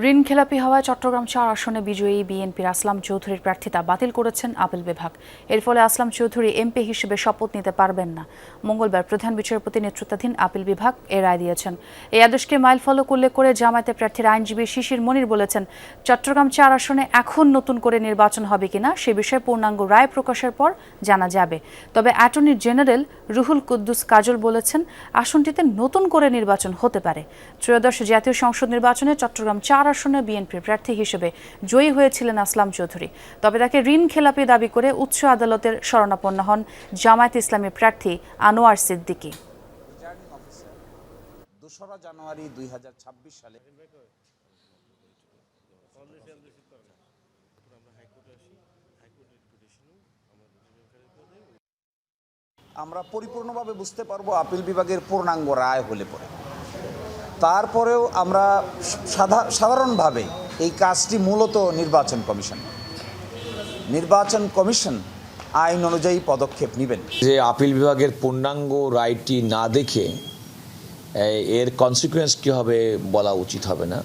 ঋণ খেলাপি হওয়ায় চট্টগ্রাম ৪ আসনে বিজয়ী বিএনপির আসলাম চৌধুরীর প্রার্থিতা বাতিল করেছেন আপিল বিভাগ। এর ফলে আসলাম চৌধুরী এমপি হিসেবে শপথ নিতে পারবেন না। মঙ্গলবার প্রধান বিচারপতি নেতৃত্বাধীন আপিল বিভাগ এ রায় দিয়েছেন। এই আদেশকে মাইলফলক উল্লেখ করে জামায়াতের প্রার্থীর আইনজীবী শিশির মনির বলেছেন, চট্টগ্রাম ৪ আসনে এখন নতুন করে নির্বাচন হবে কিনা সে বিষয়ে পূর্ণাঙ্গ রায় প্রকাশের পর জানা যাবে। তবে অ্যাটর্নি জেনারেল রুহুল কুদ্দুস কাজল বলেছেন, আসনটিতে নতুন করে নির্বাচন হতে পারে। ত্রয়োদশ জাতীয় সংসদ নির্বাচনে চট্টগ্রাম ৪ আসনে বিএনপির প্রার্থী হিসেবে জয়ী হয়েছিলেন আসলাম চৌধুরী। তবে তাকে ঋণ খেলাপি দাবি করে উচ্চ আদালতের শরণাপন্ন হন জামায়াত ইসলামী প্রার্থী আনোয়ার সিদ্দিকী। ২রা জানুয়ারি ২০২৬ সালে আমরা পরিপূর্ণভাবে বুঝতে পারবো আপিল বিভাগের পূর্ণাঙ্গ রায় হলে পরে। তারপরেও আমরা সাধারণভাবে এই কাজটি মূলত নির্বাচন কমিশন আইন অনুযায়ী পদক্ষেপ নেবেন। যে আপিল বিভাগের পূর্ণাঙ্গ রায়টি না দেখে এর কনসিকুয়েন্স কী হবে বলা উচিত হবে না।